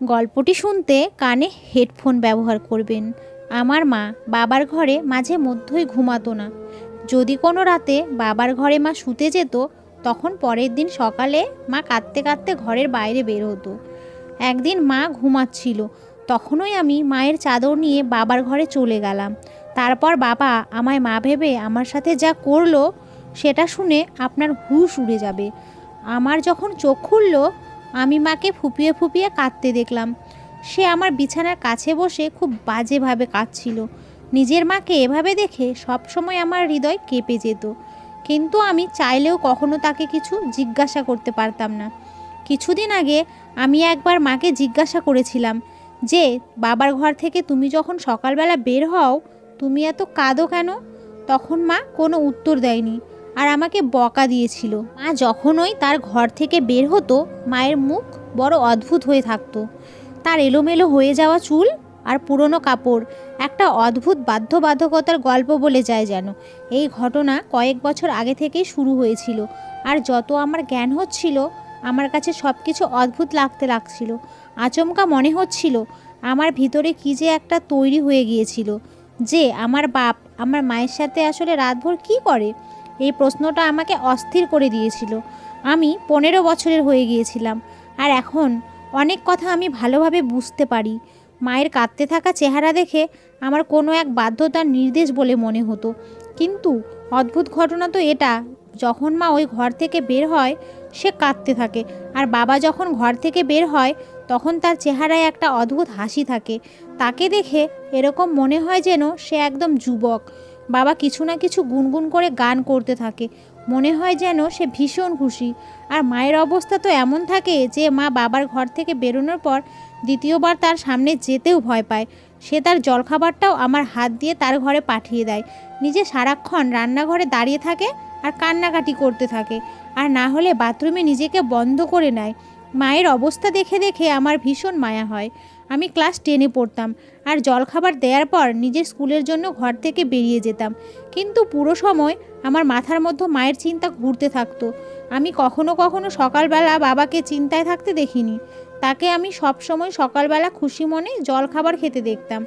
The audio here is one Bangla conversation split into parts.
গল্পটি শুনতে কানে হেডফোন ব্যবহার করবেন। আমার মা বাবার ঘরে মাঝে মধ্যেই ঘুমাতো না। যদি কোনো রাতে বাবার ঘরে মা শুতে যেত, তখন পরের দিন সকালে মা কাঁদতে কাঁদতে ঘরের বাইরে বের হতো। একদিন মা ঘুমাচ্ছিল, তখনই আমি মায়ের চাদর নিয়ে বাবার ঘরে চলে গেলাম। তারপর বাবা আমায় মা ভেবে আমার সাথে যা করলো, সেটা শুনে আপনার হুঁশ উড়ে যাবে। আমার যখন চোখ খুলল, আমি মাকে ফুপিয়ে ফুপিয়ে কাঁদতে দেখলাম। সে আমার বিছানার কাছে বসে খুব বাজেভাবে কাঁদছিল। নিজের মাকে এভাবে দেখে সবসময় আমার হৃদয় কেঁপে যেত, কিন্তু আমি চাইলেও কখনো তাকে কিছু জিজ্ঞাসা করতে পারতাম না। কিছুদিন আগে আমি একবার মাকে জিজ্ঞাসা করেছিলাম যে, বাবার ঘর থেকে তুমি যখন সকালবেলা বের হও, তুমি এত কাঁদো কেন? তখন মা কোনো উত্তর দেয়নি আর আমাকে বকা দিয়েছিল। মা যখনই তার ঘর থেকে বের হতো, মায়ের মুখ বড় অদ্ভুত হয়ে থাকতো। তার এলোমেলো হয়ে যাওয়া চুল আর পুরনো কাপড় একটা অদ্ভুত বাধ্যবাধকতার গল্প বলে যায় যেন। এই ঘটনা কয়েক বছর আগে থেকেই শুরু হয়েছিল, আর যত আমার জ্ঞান হচ্ছিল, আমার কাছে সব কিছু অদ্ভুত লাগতে লাগছিল। আচমকা মনে হচ্ছিল আমার ভিতরে কী যে একটা তৈরি হয়ে গিয়েছিল, যে আমার বাপ আমার মায়ের সাথে আসলে রাতভর কী করে। এই প্রশ্নটা আমাকে অস্থির করে দিয়েছিল। আমি 15 বছরের হয়ে গিয়েছিলাম, আর এখন অনেক কথা আমি ভালোভাবে বুঝতে পারি। মায়ের কাঁদতে থাকা চেহারা দেখে আমার কোনো এক বাধ্যতার নির্দেশ বলে মনে হতো। কিন্তু অদ্ভুত ঘটনা তো এটা, যখন মা ওই ঘর থেকে বের হয়, সে কাঁদতে থাকে, আর বাবা যখন ঘর থেকে বের হয়, তখন তার চেহারায় একটা অদ্ভুত হাসি থাকে। তাকে দেখে এরকম মনে হয় যেন সে একদম যুবক। বাবা কিছু না কিছু গুনগুন করে গান করতে থাকে, মনে হয় যেন সে ভীষণ খুশি। আর মায়ের অবস্থা তো এমন থাকে যে মা বাবার ঘর থেকে বেরোনোর পর দ্বিতীয়বার তার সামনে যেতেও ভয় পায়। সে তার জলখাবারটাও আমার হাত দিয়ে তার ঘরে পাঠিয়ে দেয়। নিজে সারাক্ষণ রান্নাঘরে দাঁড়িয়ে থাকে আর কান্নাকাটি করতে থাকে, আর না হলে বাথরুমে নিজেকে বন্ধ করে নেয়। মায়ের অবস্থা দেখে দেখে আমার ভীষণ মায়া হয়। আমি ক্লাস 10-এ পড়তাম, আর জলখাবার দেওয়ার পর নিজের স্কুলের জন্য ঘর থেকে বেরিয়ে যেতাম। কিন্তু পুরো সময় আমার মাথার মধ্যে মায়ের চিন্তা ঘুরতে থাকতো। আমি কখনো কখনো সকালবেলা বাবাকে চিন্তায় থাকতে দেখিনি। তাকে আমি সব সময় সকালবেলা খুশি মনে জলখাবার খেতে দেখতাম,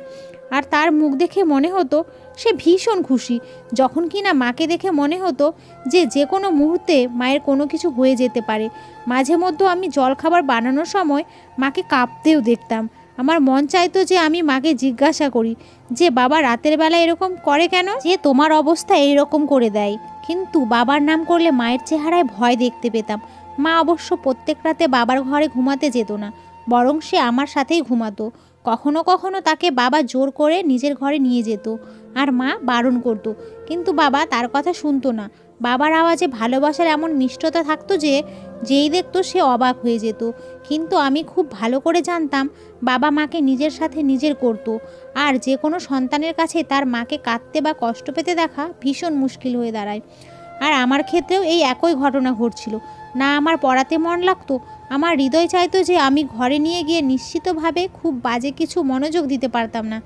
আর তার মুখ দেখে মনে হতো সে ভীষণ খুশি। যখন কিনা মাকে দেখে মনে হতো যে যে কোনো মুহূর্তে মায়ের কোনো কিছু হয়ে যেতে পারে। মাঝে মধ্যে আমি জলখাবার বানানোর সময় মাকে কাঁপতেও দেখতাম। আমার মন চাইতো যে আমি মাকে জিজ্ঞাসা করি যে, বাবা রাতের বেলা এরকম করে কেন, যে তোমার অবস্থা এইরকম করে দেয়। কিন্তু বাবার নাম করলে মায়ের চেহারায় ভয় দেখতে পেতাম। মা অবশ্য প্রত্যেক রাতে বাবার ঘরে ঘুমাতে যেত না, বরং সে আমার সাথেই ঘুমাতো। কখনো কখনো তাকে বাবা জোর করে নিজের ঘরে নিয়ে যেত, আর মা বারণ করতো, কিন্তু বাবা তার কথা শুনতো না। বাবার আওয়াজে ভালোবাসার এমন মিষ্টতা থাকতো যে যেই দেখতো সে অবাক হয়ে যেত। কিন্তু আমি খুব ভালো করে জানতাম বাবা মাকে নিজের সাথে নিজের করতো, আর যে কোনো সন্তানের কাছে তার মাকে কাঁদতে বা কষ্ট পেতে দেখা ভীষণ মুশকিল হয়ে দাঁড়ায়। আর আমার ক্ষেত্রেও এই একই ঘটনা ঘটছিল। না আমার পড়াতে মন লাগতো, আমার হৃদয় চাইতো যে আমি ঘরে নিয়ে গিয়ে নিশ্চিতভাবে খুব বাজে কিছু মনোযোগ দিতে পারতাম না,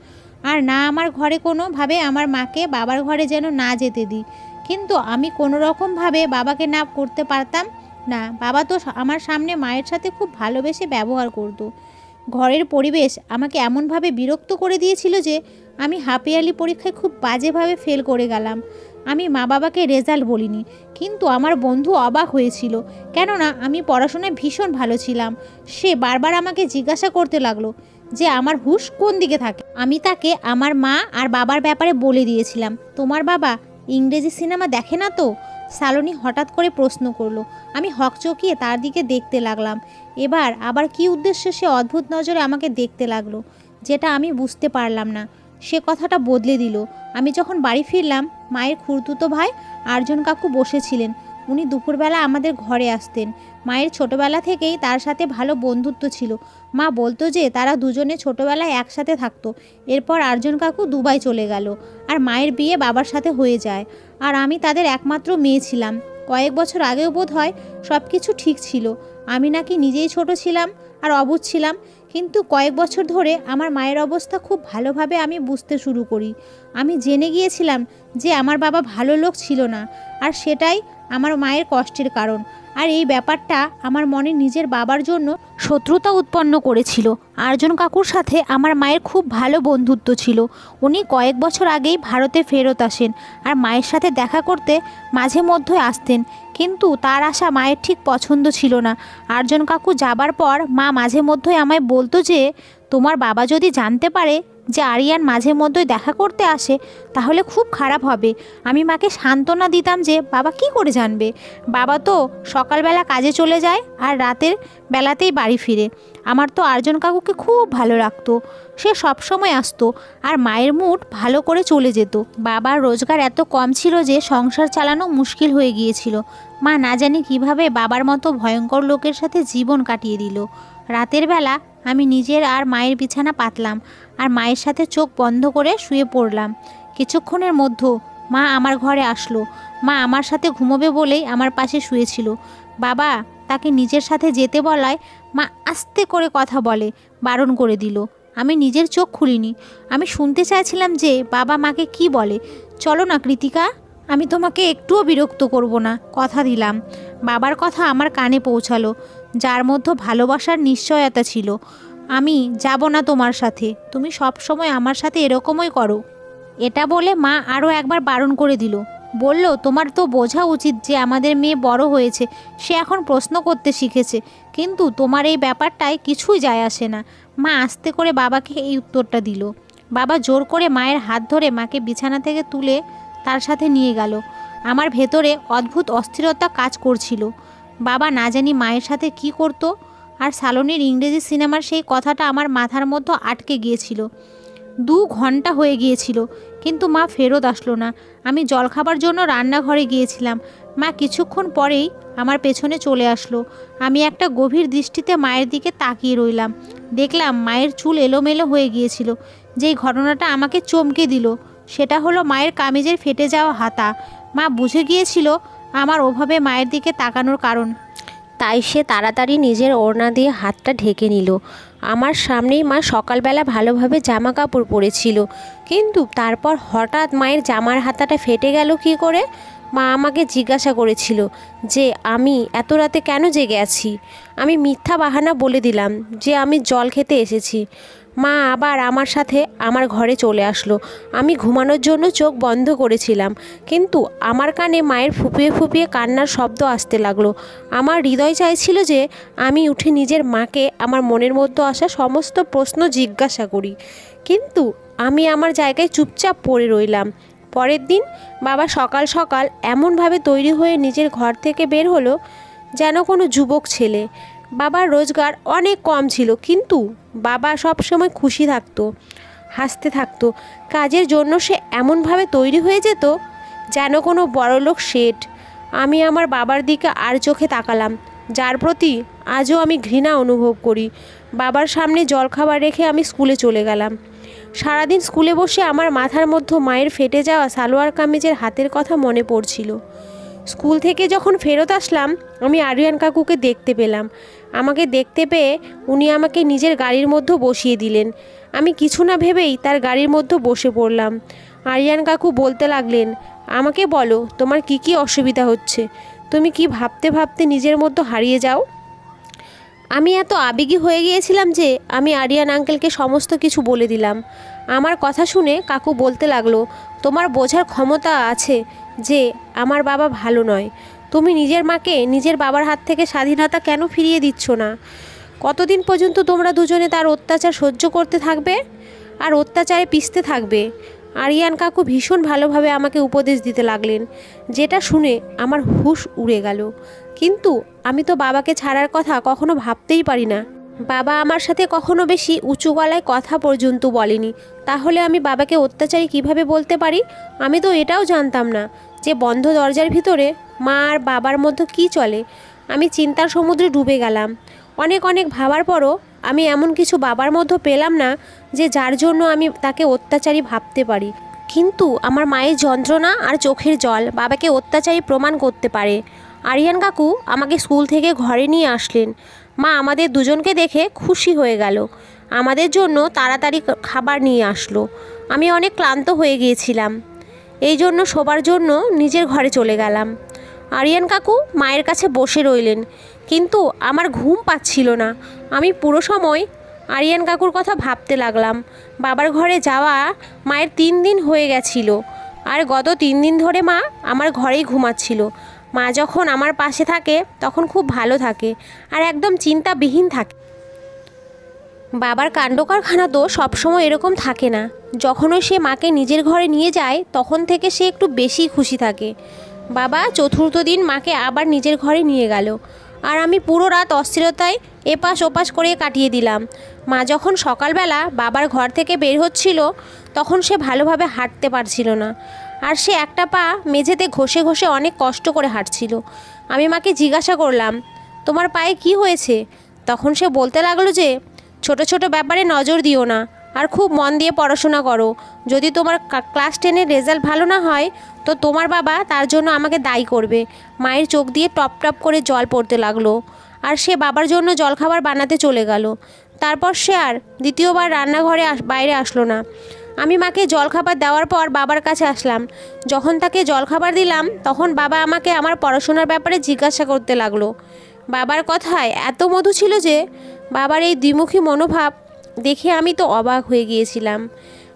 আর না আমার ঘরে কোনোভাবে আমার মাকে বাবার ঘরে যেন না যেতে দিই। কিন্তু আমি কোনো রকমভাবে বাবাকে না করতে পারতাম না। বাবা তো আমার সামনে মায়ের সাথে খুব ভালোবেসে ব্যবহার করতো। ঘরের পরিবেশ আমাকে এমনভাবে বিরক্ত করে দিয়েছিল যে আমি হাফ ইয়ারলি পরীক্ষায় খুব বাজেভাবে ফেল করে গেলাম। আমি মা বাবাকে রেজাল্ট বলিনি, কিন্তু আমার বন্ধু অবাক হয়েছিল, কেননা আমি পড়াশোনায় ভীষণ ভালো ছিলাম। সে বারবার আমাকে জিজ্ঞাসা করতে লাগলো যে আমার হুঁশ কোন দিকে থাকে। আমি তাকে আমার মা আর বাবার ব্যাপারে বলে দিয়েছিলাম। তোমার বাবা ইংরেজি সিনেমা দেখে না তো? সালোনি হঠাৎ করে প্রশ্ন করলো। আমি হকচকিয়ে তার দিকে দেখতে লাগলাম। এবার আবার কী উদ্দেশ্যে সে অদ্ভুত নজরে আমাকে দেখতে লাগলো, যেটা আমি বুঝতে পারলাম না। সে কথাটা বদলে দিল। আমি যখন বাড়ি ফিরলাম, মায়ের খুড়তুতো ভাই আরজন কাকু বসেছিলেন। উনি দুপুরবেলা আমাদের ঘরে আসতেন। মায়ের ছোটোবেলা থেকেই তার সাথে ভালো বন্ধুত্ব ছিল। মা বলতো যে তারা দুজনে ছোটোবেলায় একসাথে থাকতো। এরপর আরজন কাকু দুবাই চলে গেল, আর মায়ের বিয়ে বাবার সাথে হয়ে যায়, আর আমি তাদের একমাত্র মেয়ে ছিলাম। কয়েক বছর আগেও বোধ হয় সব কিছু ঠিক ছিল। আমি নাকি নিজেই ছোট ছিলাম আর অবুঝ ছিলাম, কিন্তু কয়েক বছর ধরে আমার মায়ের অবস্থা খুব ভালোভাবে আমি বুঝতে শুরু করি। আমি জেনে গিয়েছিলাম যে আমার বাবা ভালো লোক ছিল না, আর সেটাই আমার মায়ের কষ্টের কারণ। আর এই ব্যাপারটা আমার মনে নিজের বাবার জন্য শত্রুতা উৎপন্ন করেছিল। আরজন কাকুর সাথে আমার মায়ের খুব ভালো বন্ধুত্ব ছিল। উনি কয়েক বছর আগেই ভারতে ফেরত আসেন আর মায়ের সাথে দেখা করতে মাঝে মধ্যে আসতেন, কিন্তু তার আসা মায়ের ঠিক পছন্দ ছিল না। আরজন কাকু যাবার পর মা মাঝে মধ্যেই আমায় বলতো যে, তোমার বাবা যদি জানতে পারে যে আরিয়ান মাঝে মধ্যেই দেখা করতে আসে তাহলে খুব খারাপ হবে। আমি মাকে সান্ত্বনা দিতাম যে বাবা কি করে জানবে, বাবা তো সকালবেলা কাজে চলে যায় আর রাতের বেলাতেই বাড়ি ফিরে। আমার তো আরজন কাকুকে খুব ভালো লাগতো, সে সবসময় আসতো আর মায়ের মুড ভালো করে চলে যেত। বাবার রোজগার এত কম ছিল যে সংসার চালানো মুশকিল হয়ে গিয়েছিল। মা না জানি কিভাবে বাবার মতো ভয়ঙ্কর লোকের সাথে জীবন কাটিয়ে দিল। রাতের বেলা আমি নিজের আর মায়ের বিছানা পাতলাম আর মায়ের সাথে চোখ বন্ধ করে শুয়ে পড়লাম। কিছুক্ষণের মধ্যে মা আমার ঘরে আসলো। মা আমার সাথে ঘুমোবে বলেই আমার পাশে শুয়েছিল। বাবা তাকে নিজের সাথে যেতে বলায় মা আস্তে করে কথা বলে বারণ করে দিল। আমি নিজের চোখ খুলিনি। আমি শুনতে চাইছিলাম যে বাবা মাকে কি বলে। চলো না কৃতিকা, আমি তোমাকে একটুও বিরক্ত করব না, কথা দিলাম। বাবার কথা আমার কানে পৌঁছালো, যার মধ্যে ভালোবাসার নিশ্চয়তা ছিল। আমি যাব না তোমার সাথে, তুমি সব সময় আমার সাথে এরকমই করো। এটা বলে মা আরও একবার বারণ করে দিল। বলল, তোমার তো বোঝা উচিত যে আমাদের মেয়ে বড় হয়েছে, সে এখন প্রশ্ন করতে শিখেছে, কিন্তু তোমার এই ব্যাপারটায় কিছুই যায় আসে না। মা আস্তে করে বাবাকে এই উত্তরটা দিল। বাবা জোর করে মায়ের হাত ধরে মাকে বিছানা থেকে তুলে তার সাথে নিয়ে গেল। আমার ভেতরে অদ্ভুত অস্থিরতা কাজ করছিল। বাবা না জানি মায়ের সাথে কি করতো, আর সালনের ইংরেজি সিনেমার সেই কথাটা আমার মাথার মধ্যে আটকে গিয়েছিল। 2 ঘন্টা হয়ে গিয়েছিল, কিন্তু মা ফেরত আসলো না। আমি জলখাবার জন্য রান্নাঘরে গিয়েছিলাম। মা কিছুক্ষণ পরেই আমার পেছনে চলে আসলো। আমি একটা গভীর দৃষ্টিতে মায়ের দিকে তাকিয়ে রইলাম। দেখলাম মায়ের চুল এলোমেলো হয়ে গিয়েছিল। যেই ঘটনাটা আমাকে চমকে দিল সেটা হলো মায়ের কামিজের ফেটে যাওয়া হাতা। মা বুঝে গিয়েছিল আমার ওভাবে মায়ের দিকে তাকানোর কারণ, তাই সে তাড়াতাড়ি নিজের ওড়না দিয়ে হাতটা ঢেকে নিল। আমার সামনেই মা সকালবেলা ভালোভাবে জামা কাপড় পরেছিল, কিন্তু তারপর হঠাৎ মায়ের জামার হাতাটা ফেটে গেল কী করে। মা আমাকে জিজ্ঞাসা করেছিল যে আমি এত রাতে কেন জেগে আছি। আমি মিথ্যা বাহানা বলে দিলাম যে আমি জল খেতে এসেছি। মা আবার আমার সাথে আমার ঘরে চলে আসলো। আমি ঘুমানোর জন্য চোখ বন্ধ করেছিলাম, কিন্তু আমার কানে মায়ের ফুপিয়ে ফুপিয়ে কান্নার শব্দ আসতে লাগলো। আমার হৃদয় চাইছিল যে আমি উঠে নিজের মাকে আমার মনের মধ্যে আসা সমস্ত প্রশ্ন জিজ্ঞাসা করি, কিন্তু আমি আমার জায়গায় চুপচাপ পড়ে রইলাম। পরের দিন বাবা সকাল সকাল এমনভাবে তৈরি হয়ে নিজের ঘর থেকে বের হলো যেন কোনো যুবক ছেলে। বাবার রোজগার অনেক কম ছিল, কিন্তু বাবা সব সময় খুশি থাকতো, হাসতে থাকতো। কাজের জন্য সে এমনভাবে তৈরি হয়ে যেত যেন কোনো বড়লোক শেঠ। আমি আমার বাবার দিকে আর চোখে তাকালাম, যার প্রতি আজও আমি ঘৃণা অনুভব করি। বাবার সামনে জলখাবার রেখে আমি স্কুলে চলে গেলাম। সারাদিন স্কুলে বসে আমার মাথার মধ্যে মায়ের ফেটে যাওয়া সালোয়ার কামিজের হাতের কথা মনে পড়ছিল। স্কুল থেকে যখন ফেরত আসলাম আমি আরিয়ান কাকুকে দেখতে পেলাম। আমাকে দেখতে পেয়ে উনি আমাকে নিজের গাড়ির মধ্যে বসিয়ে দিলেন। আমি কিছু না ভেবেই তার গাড়ির মধ্যে বসে পড়লাম। আরিয়ান কাকু বলতে লাগলেন, আমাকে বলো তোমার কি কি অসুবিধা হচ্ছে, তুমি কি ভাবতে ভাবতে নিজের মধ্যে হারিয়ে যাও। আমি এত আবেগী হয়ে গিয়েছিলাম যে আমি আরিয়ান আঙ্কেলকে সমস্ত কিছু বলে দিলাম। আমার কথা শুনে কাকু বলতে লাগলো, তোমার বোঝার ক্ষমতা আছে যে আমার বাবা ভালো নয়। তুমি নিজের মাকে নিজের বাবার হাত থেকে স্বাধীনতা কেন ফিরিয়ে দিচ্ছ না? কতদিন পর্যন্ত তোমরা দুজনে তার অত্যাচার সহ্য করতে থাকবে আর অত্যাচারে পিষতে থাকবে? আরিয়ান কাকু ভীষণ ভালোভাবে আমাকে উপদেশ দিতে লাগলেন, যেটা শুনে আমার হুঁশ উড়ে গেল। কিন্তু আমি তো বাবাকে ছাড়ার কথা কখনো ভাবতেই পারি না। বাবা আমার সাথে কখনো বেশি উঁচু গলায় কথা পর্যন্ত বলেনি, তাহলে আমি বাবাকে অত্যাচারী কিভাবে বলতে পারি? আমি তো এটাও জানতাম না যে বন্ধ দরজার ভিতরে মা আর বাবার মধ্যে কী চলে। আমি চিন্তার সমুদ্রে ডুবে গেলাম। অনেক অনেক ভাবার পরও আমি এমন কিছু বাবার মধ্যে পেলাম না যে যার জন্য আমি তাকে অত্যাচারী ভাবতে পারি। কিন্তু আমার মায়ের যন্ত্রণা আর চোখের জল বাবাকে অত্যাচারী প্রমাণ করতে পারে। আরিয়ান কাকু আমাকে স্কুল থেকে ঘরে নিয়ে আসলেন। মা আমাদের দুজনকে দেখে খুশি হয়ে গেল। আমাদের জন্য তাড়াতাড়ি খাবার নিয়ে আসলো। আমি অনেক ক্লান্ত হয়ে গিয়েছিলাম, এই জন্য শোবার জন্য নিজের ঘরে চলে গেলাম। আরিয়ান কাকু মায়ের কাছে বসে রইলেন, কিন্তু আমার ঘুম পাচ্ছিল না। আমি পুরো সময় আরিয়ান কাকুর কথা ভাবতে লাগলাম। বাবার ঘরে যাওয়া মায়ের 3 দিন হয়ে গেছিল, আর গত 3 দিন ধরে মা আমার ঘরেই ঘুমাচ্ছিল। মা যখন আমার পাশে থাকে তখন খুব ভালো থাকে আর একদম চিন্তাবিহীন থাকে। বাবার কাণ্ডকারখানা তো সবসময় এরকম থাকে না। যখনই সে মাকে নিজের ঘরে নিয়ে যায় তখন থেকে সে একটু বেশি খুশি থাকে। বাবা চতুর্থ দিন মাকে আবার নিজের ঘরে নিয়ে গেল, আর আমি পুরো রাত অস্থিরতায় এপাশ ওপাশ করে কাটিয়ে দিলাম। মা যখন সকালবেলা বাবার ঘর থেকে বের হচ্ছিল তখন সে ভালোভাবে হাঁটতে পারছিল না, আর সে একটা পা মেঝেতে ঘষে ঘষে অনেক কষ্ট করে হাঁটছিল। আমি মাকে জিজ্ঞাসা করলাম, তোমার পায়ে কি হয়েছে? তখন সে বলতে লাগলো যে ছোট ছোট ব্যাপারে নজর দিও না, আর খুব মন দিয়ে পড়াশোনা করো। যদি তোমার ক্লাস 10-এর রেজাল্ট ভালো না হয় তো তোমার বাবা তার জন্য আমাকে দায়ী করবে। মায়ের চোখ দিয়ে টপ টপ করে জল পড়তে লাগলো, আর সে বাবার জন্য জলখাবার বানাতে চলে গেল। তারপর সে আর দ্বিতীয়বার রান্নাঘরে বাইরে আসলো না। আমি মাকে জলখাবার দেওয়ার পর বাবার কাছে আসলাম। যখন তাকে জলখাবার দিলাম তখন বাবা আমাকে আমার পড়াশোনার ব্যাপারে জিজ্ঞাসা করতে লাগলো। বাবার কথায় এত মধু ছিল যে বাবার এই দ্বিমুখী মনোভাব দেখে আমি তো অবাক হয়ে গিয়েছিলাম।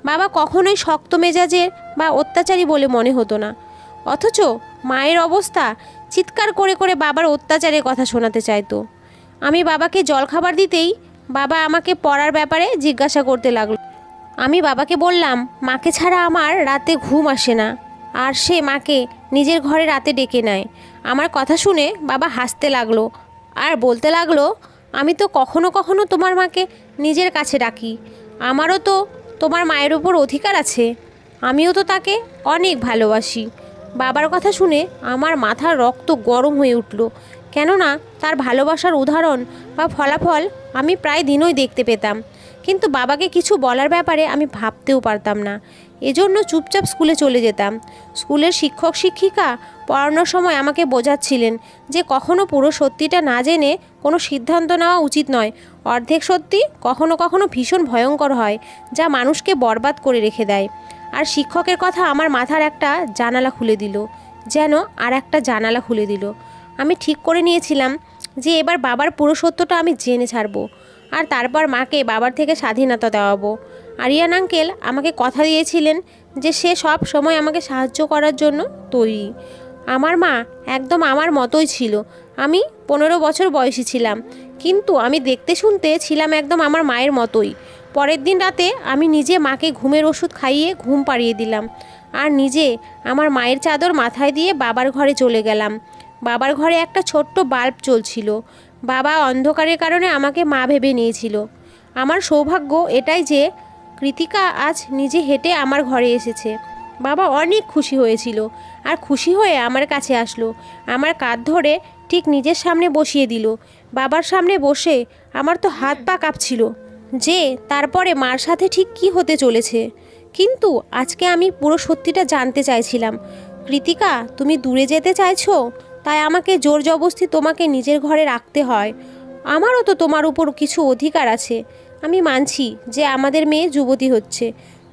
বাবা কখনোই শক্ত মেজাজের বা অত্যাচারী বলে মনে হতো না, অথচ মায়ের অবস্থা চিৎকার করে করে বাবার অত্যাচারের কথা শোনাতে চাইতো। আমি বাবাকে জলখাবার দিতেই বাবা আমাকে পড়ার ব্যাপারে জিজ্ঞাসা করতে লাগলো। আমি বাবাকে বললাম, মাকে ছাড়া আমার রাতে ঘুম আসে না, আর সে মাকে নিজের ঘরে রাতে ডেকে নেয়। আমার কথা শুনে বাবা হাসতে লাগলো আর বলতে লাগলো, আমি তো কখনো কখনো তোমার মাকে নিজের কাছে ডাকি। আমারও তো তোমার মায়ের উপর অধিকার আছে, আমিও তো তাকে অনেক ভালোবাসি। বাবার কথা শুনে আমার মাথার রক্ত গরম হয়ে উঠল, কেননা তার ভালোবাসার উদাহরণ বা ফলাফল আমি প্রায় দিনই দেখতে পেতাম, কিন্তু বাবাকে কিছু বলার ব্যাপারে আমি ভাবতেও পারতাম না। এজন্য চুপচাপ স্কুলে চলে যেতাম। স্কুলের শিক্ষক শিক্ষিকা পড়ানোর সময় আমাকে বোঝাচ্ছিলেন যে কখনো পুরো সত্যিটা না জেনে কোনো সিদ্ধান্ত নেওয়া উচিত নয়। অর্ধেক সত্যি কখনো কখনো ভীষণ ভয়ঙ্কর হয়, যা মানুষকে বরবাদ করে রেখে দেয়। আর শিক্ষকের কথা আমার মাথার একটা জানালা খুলে দিল, যেন আর একটা জানালা খুলে দিল। আমি ঠিক করে নিয়েছিলাম যে এবার বাবার পুরো সত্যটা আমি জেনে ছাড়বো, আর তারপর মাকে বাবার থেকে স্বাধীনতা দেওয়াবো। আরিয়ান আঙ্কেল আমাকে কথা দিয়েছিলেন যে সে সব সময় আমাকে সাহায্য করার জন্য তৈরি। আমার মা একদম আমার মতোই ছিল। আমি 15 বছর বয়সী ছিলাম, কিন্তু আমি দেখতে শুনতে ছিলাম একদম আমার মায়ের মতোই। পরের দিন রাতে আমি নিজে মাকে ঘুমের ওষুধ খাইয়ে ঘুম পাড়িয়ে দিলাম, আর নিজে আমার মায়ের চাদর মাথায় দিয়ে বাবার ঘরে চলে গেলাম। বাবার ঘরে একটা ছোট্ট বাল্ব জ্বলছিল। বাবা অন্ধকারের কারণে আমাকে মা ভেবে নিয়েছিল। আমার সৌভাগ্য এটাই যে কৃতিকা আজ নিজে হেঁটে আমার ঘরে এসেছে। বাবা অনেক খুশি হয়েছিল, আর খুশি হয়ে আমার কাছে আসলো, আমার কাঁধ ধরে ঠিক নিজের সামনে বসিয়ে দিল। বাবার সামনে বসে আমার তো হাত পা কাঁপছিল যে তারপরে মার সাথে ঠিক কী হতে চলেছে। কিন্তু আজকে আমি পুরো সত্যিটা জানতে চাইছিলাম। কৃতিকা, তুমি দূরে যেতে চাইছো, তাই আমাকে জোর জবরদস্তি তোমাকে নিজের ঘরে রাখতে হয়। আমারও তো তোমার উপর কিছু অধিকার আছে। আমি মানছি যে আমাদের মেয়ে যুবতী হচ্ছে,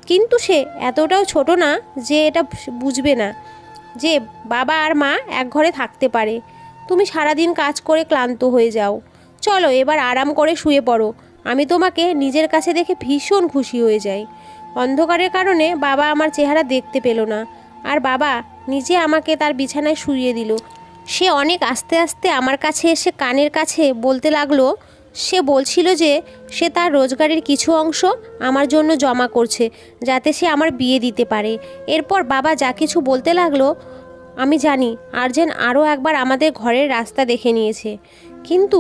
কিন্তু সে এতটাও ছোট না যে এটা বুঝবে না যে বাবা আর মা এক ঘরে থাকতে পারে। তুমি সারাদিন কাজ করে ক্লান্ত হয়ে যাও, চলো এবার আরাম করে শুয়ে পড়ো। আমি তোমাকে নিজের কাছে দেখে ভীষণ খুশি হয়ে যাই। অন্ধকারের কারণে বাবা আমার চেহারা দেখতে পেল না, আর বাবা নিজে আমাকে তার বিছানায় শুইয়ে দিল। সে অনেক আস্তে আস্তে আমার কাছে এসে কানের কাছে বলতে লাগলো, সে বলছিল যে সে তার রোজগারের কিছু অংশ আমার জন্য জমা করছে যাতে সে আমার বিয়ে দিতে পারে। এরপর বাবা যা কিছু বলতে লাগলো আমি জানি আর্জেন আরও একবার আমাদের ঘরের রাস্তা দেখে নিয়েছে। কিন্তু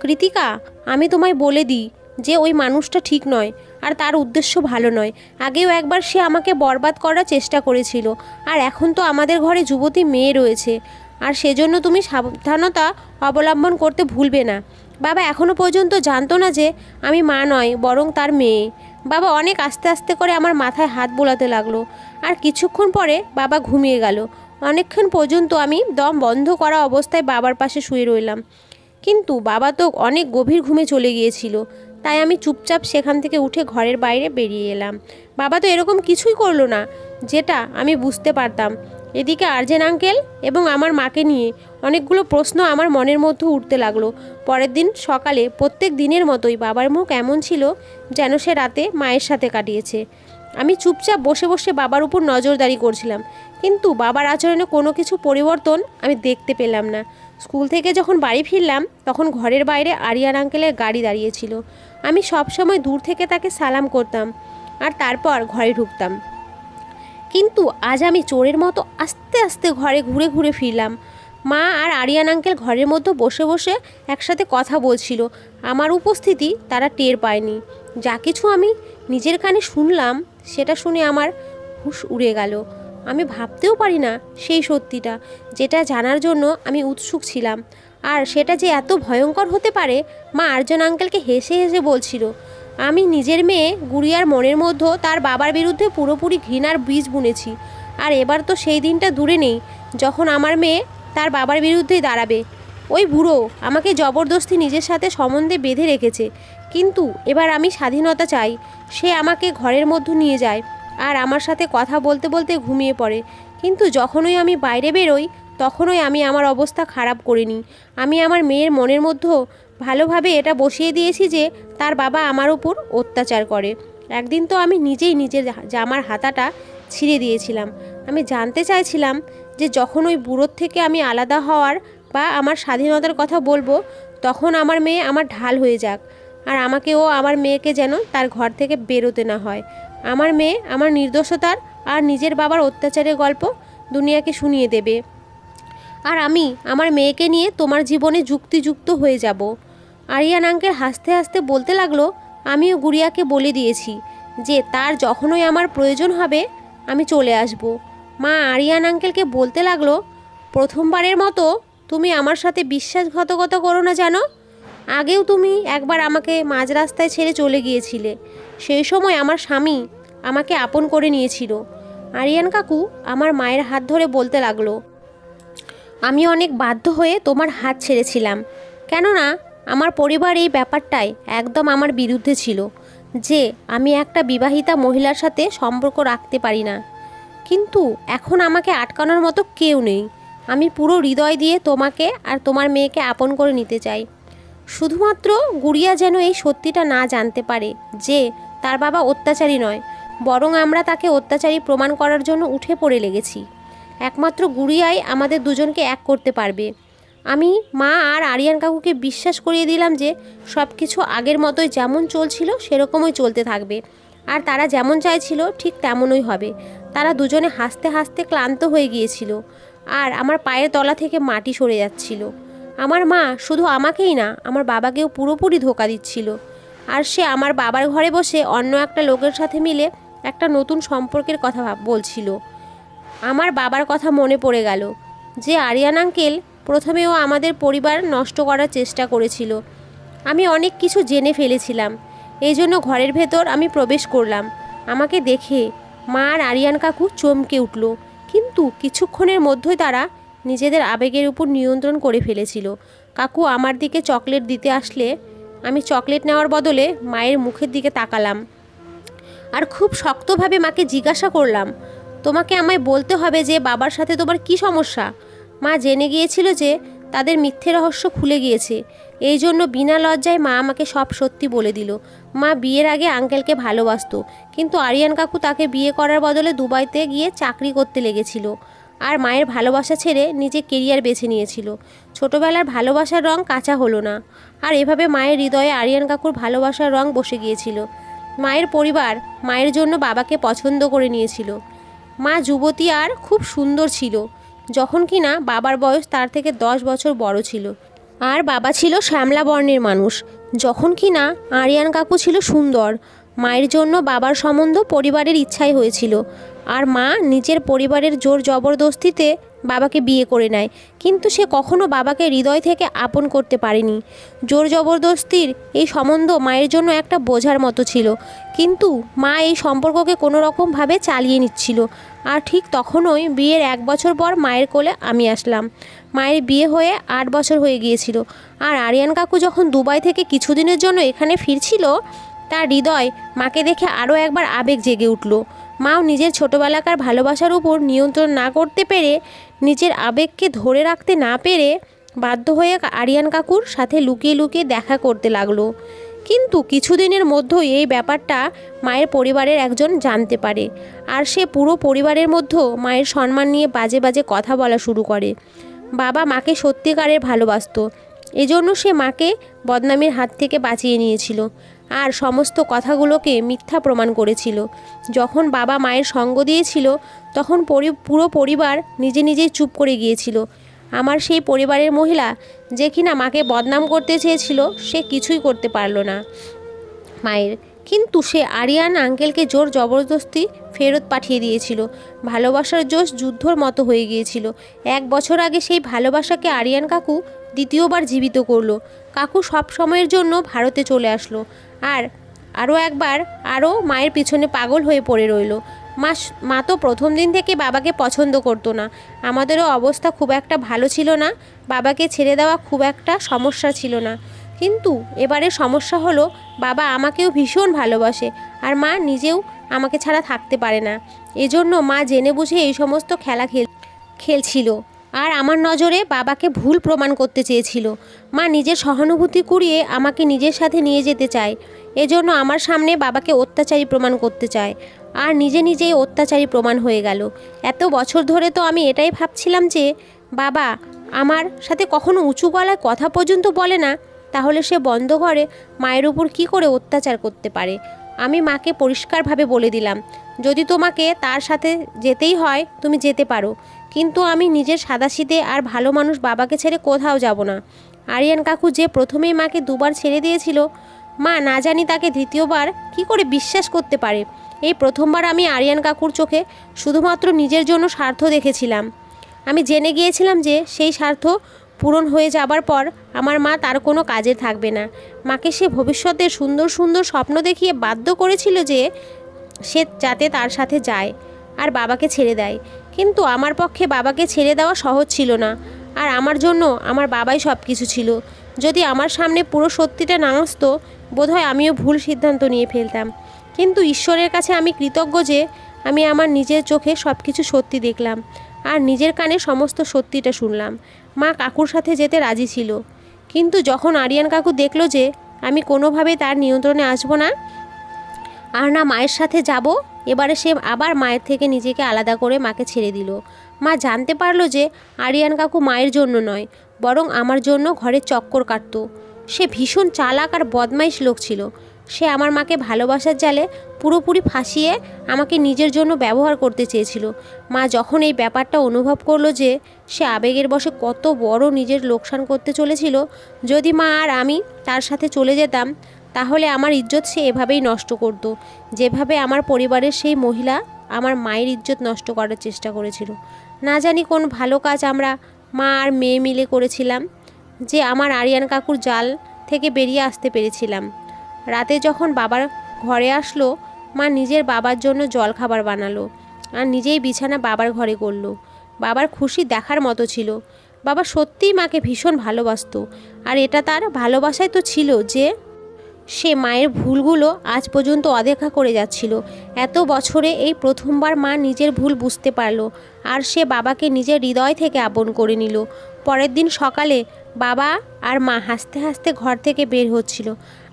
কৃতিকা, আমি তোমায় বলে দিই যে ওই মানুষটা ঠিক নয়, আর তার উদ্দেশ্য ভালো নয়। আগেও একবার সে আমাকে বরবাদ করার চেষ্টা করেছিল, আর এখন তো আমাদের ঘরে যুবতী মেয়ে রয়েছে, আর সেজন্য তুমি সাবধানতা অবলম্বন করতে ভুলবে না। বাবা এখনও পর্যন্ত জানতো না যে আমি মা নয়, বরং তার মেয়ে। বাবা অনেক আস্তে আস্তে করে আমার মাথায় হাত বোলাতে লাগলো, আর কিছুক্ষণ পরে বাবা ঘুমিয়ে গেল। অনেকক্ষণ পর্যন্ত আমি দম বন্ধ করা অবস্থায় বাবার পাশে শুয়ে রইলাম, কিন্তু বাবা তো অনেক গভীর ঘুমে চলে গিয়েছিল। তাই আমি চুপচাপ সেখান থেকে উঠে ঘরের বাইরে বেরিয়ে এলাম। বাবা তো এরকম কিছুই করলো না যেটা আমি বুঝতে পারতাম, এদিকে আরজেন আঙ্কেল এবং আমার মাকে নিয়ে অনেকগুলো প্রশ্ন আমার মনের মধ্যে উঠতে লাগলো। পরের দিন সকালে প্রত্যেক দিনের মতোই বাবার মুখ এমন ছিল যেন সে রাতে মায়ের সাথে কাটিয়েছে। আমি চুপচাপ বসে বসে বাবার উপর নজরদারি করছিলাম, কিন্তু বাবার আচরণে কোনো কিছু পরিবর্তন আমি দেখতে পেলাম না। স্কুল থেকে যখন বাড়ি ফিরলাম তখন ঘরের বাইরে আরিয়ান আঙ্কেলের গাড়ি দাঁড়িয়েছিল। আমি সবসময় দূর থেকে তাকে সালাম করতাম আর তারপর ঘরে ঢুকতাম, কিন্তু আজ আমি চোরের মতো আস্তে আস্তে ঘরে ঘুরে ঘুরে ফিরলাম। মা আর আরিয়ান আঙ্কেল ঘরের মধ্যে বসে বসে একসাথে কথা বলছিল। আমার উপস্থিতি তারা টের পায়নি। যা কিছু আমি নিজের কানে শুনলাম সেটা শুনে আমার হুঁশ উড়ে গেল। আমি ভাবতেও পারি না সেই সত্যিটা, যেটা জানার জন্য আমি উৎসুক ছিলাম। আর সেটা যে এত ভয়ঙ্কর হতে পারে, মা আরজন আঙ্কেলকে হেসে হেসে বলছিল। আমি নিজের মেয়ে গুড়িয়ার মনের মধ্যে তার বাবার বিরুদ্ধে পুরোপুরি ঘৃণার বীজ বুনেছি। আর এবার তো সেই দিনটা দূরে নেই যখন আমার মেয়ে তার বাবার বিরুদ্ধেই দাঁড়াবে। ওই বুড়ো আমাকে জবরদস্তি নিজের সাথে সম্বন্ধে বেঁধে রেখেছে, কিন্তু এবার আমি স্বাধীনতা চাই। সে আমাকে ঘরের মধ্যে নিয়ে যায় আর আমার সাথে কথা বলতে বলতে ঘুমিয়ে পড়ে, কিন্তু যখনই আমি বাইরে বেরোই তখনই আমি আমার অবস্থা খারাপ করিনি। আমি আমার মেয়ের মনের মধ্যে ভালোভাবে এটা বসিয়ে দিয়েছি যে তার বাবা আমার উপর অত্যাচার করে। একদিন তো আমি নিজেই নিজের জামার হাতাটা ছিঁড়ে দিয়েছিলাম। আমি জানতে চাইছিলাম যে যখন ওই বুড়োর থেকে আমি আলাদা হওয়ার বা আমার স্বাধীনতার কথা বলবো, তখন আমার মেয়ে আমার ঢাল হয়ে যাক, আর আমাকে ও আমার মেয়েকে যেন তার ঘর থেকে বেরোতে না হয়। আমার মেয়ে আমার নির্দোষতার আর নিজের বাবার অত্যাচারের গল্প দুনিয়াকে শুনিয়ে দেবে, আর আমি আমার মেয়েকে নিয়ে তোমার জীবনে যুক্তিযুক্ত হয়ে যাব। আরিয়ান আঙ্কেল হাসতে হাসতে বলতে লাগলো, আমিও গুড়িয়াকে বলে দিয়েছি যে তার যখনই আমার প্রয়োজন হবে আমি চলে আসব। মা আরিয়ান আঙ্কেলকে বলতে লাগলো, প্রথমবারের মতো তুমি আমার সাথে বিশ্বাসঘাতকতা করো না জানো। আগেও তুমি একবার আমাকে মাঝ রাস্তায় ছেড়ে চলে গিয়েছিলে। সেই সময় আমার স্বামী আমাকে আপন করে নিয়েছিল। আরিয়ান কাকু আমার মায়ের হাত ধরে বলতে লাগলো, আমি অনেক বাধ্য হয়ে তোমার হাত ছেড়েছিলাম, কেননা আমার পরিবার এই ব্যাপারটায় একদম আমার বিরুদ্ধে ছিল যে আমি একটা বিবাহিতা মহিলার সাথে সম্পর্ক রাখতে পারি না। কিন্তু এখন আমাকে আটকানোর মতো কেউ নেই। আমি পুরো হৃদয় দিয়ে তোমাকে আর তোমার মেয়েকে আপন করে নিতে চাই। শুধুমাত্র গুড়িয়া যেন এই সত্যিটা না জানতে পারে যে তার বাবা অত্যাচারী নয়, বরং আমরা তাকে অত্যাচারী প্রমাণ করার জন্য উঠে পড়ে লেগেছি। একমাত্র গুড়িয়াই আমাদের দুজনকে এক করতে পারবে। আমি মা আর আরিয়ান কাকুকে বিশ্বাস করিয়ে দিলাম যে সব কিছু আগের মতোই যেমন চলছিল সেরকমই চলতে থাকবে, আর তারা যেমন চাইছিল ঠিক তেমনই হবে। তারা দুজনে হাসতে হাসতে ক্লান্ত হয়ে গিয়েছিল, আর আমার পায়ের তলা থেকে মাটি সরে যাচ্ছিল। আমার মা শুধু আমাকেই না, আমার বাবাকেও পুরোপুরি ধোঁকা দিচ্ছিল। আর সে আমার বাবার ঘরে বসে অন্য একটা লোকের সাথে মিলে একটা নতুন সম্পর্কের কথা বলছিল। আমার বাবার কথা মনে পড়ে গেল যে আরিয়ান আঙ্কেল প্রথমেও আমাদের পরিবার নষ্ট করার চেষ্টা করেছিল। আমি অনেক কিছু জেনে ফেলেছিলাম, এই জন্য ঘরের ভেতর আমি প্রবেশ করলাম। আমাকে দেখে মা আর আরিয়ান কাকু চমকে উঠল, কিন্তু কিছুক্ষণের মধ্যেই তারা নিজেদের আবেগের উপর নিয়ন্ত্রণ করে ফেলেছিল। কাকু আমার দিকে চকলেট দিতে আসলে আমি চকলেট নেওয়ার বদলে মায়ের মুখের দিকে তাকালাম আর খুব শক্তভাবে মাকে জিজ্ঞাসা করলাম, তোমাকে আমায় বলতে হবে যে বাবার সাথে তোমার কি সমস্যা। মা জেনে গিয়েছিল যে তাদের মিথ্যে রহস্য খুলে গিয়েছে, এই জন্য বিনা লজ্জায় মা আমাকে সব সত্যি বলে দিল। মা বিয়ের আগে আঙ্কেলকে ভালোবাসতো, কিন্তু আরিয়ান কাকু তাকে বিয়ে করার বদলে দুবাইতে গিয়ে চাকরি করতে লেগেছিল, আর মায়ের ভালোবাসা ছেড়ে নিজে কেরিয়ার বেছে নিয়েছিল। ছোটোবেলার ভালোবাসার রং কাঁচা হলো না, আর এভাবে মায়ের হৃদয়ে আরিয়ান কাকুর ভালোবাসার রং বসে গিয়েছিল। মায়ের পরিবার মায়ের জন্য বাবাকে পছন্দ করে নিয়েছিল। মা যুবতী আর খুব সুন্দর ছিল, যখন কিনা বাবার বয়স তার থেকে 10 বছর বড় ছিল। আর বাবা ছিল শ্যামলা বর্ণের মানুষ, যখন কিনা আরিয়ান কাকু ছিল সুন্দর। মায়ের জন্য বাবার সম্বন্ধ পরিবারের ইচ্ছাই হয়েছিল, আর মা নিজের পরিবারের জোর জবরদস্তিতে বাবাকে বিয়ে করে নেয়, কিন্তু সে কখনো বাবাকে হৃদয় থেকে আপন করতে পারেনি। জোর জবরদস্তির এই সম্বন্ধ মায়ের জন্য একটা বোঝার মতো ছিল, কিন্তু মা এই সম্পর্ককে কোনো রকমভাবে চালিয়ে নিচ্ছিল। আর ঠিক তখনই বিয়ের 1 বছর পর মায়ের কোলে আমি আসলাম। মায়ের বিয়ে হয়ে 8 বছর হয়ে গিয়েছিল, আর আরিয়ান কাকু যখন দুবাই থেকে কিছুদিনের জন্য এখানে ফিরছিল, তার হৃদয় মাকে দেখে আরও একবার আবেগ জেগে উঠল। মাও নিজের ছোটোবেলাকার ভালোবাসার উপর নিয়ন্ত্রণ না করতে পেরে, নিজের আবেগকে ধরে রাখতে না পেরে বাধ্য হয়ে আরিয়ান কাকুর সাথে লুকিয়ে লুকিয়ে দেখা করতে লাগলো। কিন্তু কিছুদিনের মধ্যেই এই ব্যাপারটা মায়ের পরিবারের একজন জানতে পারে, আর সে পুরো পরিবারের মধ্যেও মায়ের সম্মান নিয়ে বাজে বাজে কথা বলা শুরু করে। বাবা মাকে সত্যিকারের ভালোবাসতো, এজন্য সে মাকে বদনামের হাত থেকে বাঁচিয়ে নিয়েছিল আর সমস্ত কথাগুলোকে মিথ্যা প্রমাণ করেছিল। যখন বাবা মায়ের সঙ্গ দিয়েছিল তখন পুরো পরিবার নিজে নিজেই চুপ করে গিয়েছিল। আমার সেই পরিবারের মহিলা যে কিনা মাকে বদনাম করতে চেয়েছিল, সে কিছুই করতে পারল না মায়ের। কিন্তু সে আরিয়ান আঙ্কেলকে জোর জবরদস্তি ফেরত পাঠিয়ে দিয়েছিল। ভালোবাসার জোশ যুদ্ধর মতো হয়ে গিয়েছিল। 1 বছর আগে সেই ভালোবাসাকে আরিয়ান কাকু দ্বিতীয়বার জীবিত করলো। কাকু সব সময়ের জন্য ভারতে চলে আসলো, আর একবার মায়ের পিছনে পাগল হয়ে পড়ে রইল। মা তো প্রথম দিন থেকে বাবাকে পছন্দ করতো না। আমাদেরও অবস্থা খুব একটা ভালো ছিল না, বাবাকে ছেড়ে দেওয়া খুব একটা সমস্যা ছিল না। কিন্তু এবারে সমস্যা হলো, বাবা আমাকেও ভীষণ ভালোবাসে আর মা নিজেও আমাকে ছাড়া থাকতে পারে না। এজন্য মা জেনে বুঝে এই সমস্ত খেলা খেলছিল আর আমার নজরে বাবাকে ভুল প্রমাণ করতে চেয়েছিল। মা নিজের সহানুভূতি কুড়িয়ে আমাকে নিজের সাথে নিয়ে যেতে চায়, এজন্য আমার সামনে বাবাকে অত্যাচারী প্রমাণ করতে চায়, আর নিজে নিজেই অত্যাচারী প্রমাণ হয়ে গেল। এত বছর ধরে তো আমি এটাই ভাবছিলাম যে বাবা আমার সাথে কখনো উঁচু গলায় কথা পর্যন্ত বলে না, তাহলে সে বন্ধ ঘরে মায়ের উপর কি করে অত্যাচার করতে পারে। আমি মাকে পরিষ্কারভাবে বলে দিলাম, যদি তোমাকে তার সাথে যেতেই হয় তুমি যেতে পারো, কিন্তু আমি নিজের সাদাসিধে আর ভালো মানুষ বাবাকে ছেড়ে কোথাও যাব না। আরিয়ান কাকু যে প্রথমেই মাকে 2বার ছেড়ে দিয়েছিল, মা না জানি তাকে দ্বিতীয়বার কি করে বিশ্বাস করতে পারে। এই প্রথমবার আমি আরিয়ান কাকুর চোখে শুধুমাত্র নিজের জন্য স্বার্থ দেখেছিলাম। আমি জেনে গিয়েছিলাম যে সেই স্বার্থ পূরণ হয়ে যাবার পর আমার মা তার কোনো কাজে থাকবে না। মাকে সে ভবিষ্যতের সুন্দর সুন্দর স্বপ্ন দেখিয়ে বাধ্য করেছিল যে সে যাতে তার সাথে যায় আর বাবাকে ছেড়ে দেয়। কিন্তু আমার পক্ষে বাবাকে ছেড়ে দেওয়া সহজ ছিল না, আর আমার জন্য আমার বাবাই সব কিছু ছিল। যদি আমার সামনে পুরো সত্যিটা না আসতো, বোধহয় আমিও ভুল সিদ্ধান্ত নিয়ে ফেলতাম। কিন্তু ঈশ্বরের কাছে আমি কৃতজ্ঞ যে আমি আমার নিজের চোখে সব কিছু সত্যি দেখলাম আর নিজের কানে সমস্ত সত্যিটা শুনলাম। মা কাকুর সাথে যেতে রাজি ছিল, কিন্তু যখন আরিয়ান কাকু দেখলো যে আমি কোনোভাবেই তার নিয়ন্ত্রণে আসবো না আর না মায়ের সাথে যাব, এবারে সে আবার মায়ের থেকে নিজেকে আলাদা করে মাকে ছেড়ে দিল। মা জানতে পারলো যে আরিয়ান কাকু মায়ের জন্য নয়, বরং আমার জন্য ঘরে চক্কর কাটতো। সে ভীষণ চালাক আর বদমাইশ লোক ছিল। সে আমার মাকে ভালোবাসার জালে পুরোপুরি ফাঁসিয়ে আমাকে নিজের জন্য ব্যবহার করতে চেয়েছিল। মা যখন এই ব্যাপারটা অনুভব করলো যে সে আবেগের বশে কত বড় নিজের লোকসান করতে চলেছিল, যদি মা আর আমি তার সাথে চলে যেতাম তাহলে আমার ইজ্জত সে এভাবেই নষ্ট করতো, যেভাবে আমার পরিবারের সেই মহিলা আমার মায়ের ইজ্জত নষ্ট করার চেষ্টা করেছিল। না জানি কোন ভালো কাজ আমরা মা আর মেয়ে মিলে করেছিলাম যে আমার আরিয়ান কাকুর জাল থেকে বেরিয়ে আসতে পেরেছিলাম। রাতে যখন বাবার ঘরে আসলো, মা নিজের বাবার জন্য জলখাবার বানালো আর নিজেই বিছানা বাবার ঘরে করলো। বাবার খুশি দেখার মতো ছিল। বাবা সত্যিই মাকে ভীষণ ভালোবাসতো, আর এটা তার ভালোবাসায় তো ছিল যে সে মায়ের ভুলগুলো আজ পর্যন্ত অদেখা করে যাচ্ছিল। এত বছরে এই প্রথমবার মা নিজের ভুল বুঝতে পারলো আর সে বাবাকে নিজের হৃদয় থেকে আপন করে নিল। পরের দিন সকালে বাবা আর মা হাসতে হাসতে ঘর থেকে বের হচ্ছিল,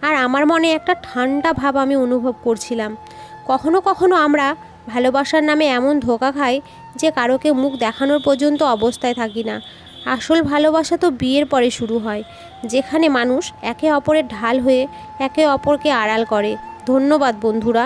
আর আমার মনে একটা ঠান্ডা ভাব আমি অনুভব করছিলাম। কখনো কখনো আমরা ভালোবাসার নামে এমন ধোঁকা খাই যে কারোকে মুখ দেখানোর পর্যন্ত অবস্থায় থাকি না। আসল ভালোবাসা তো বিয়ের পরে শুরু হয়, যেখানে মানুষ একে অপরের ঢাল হয়ে একে অপরকে আড়াল করে। ধন্যবাদ বন্ধুরা।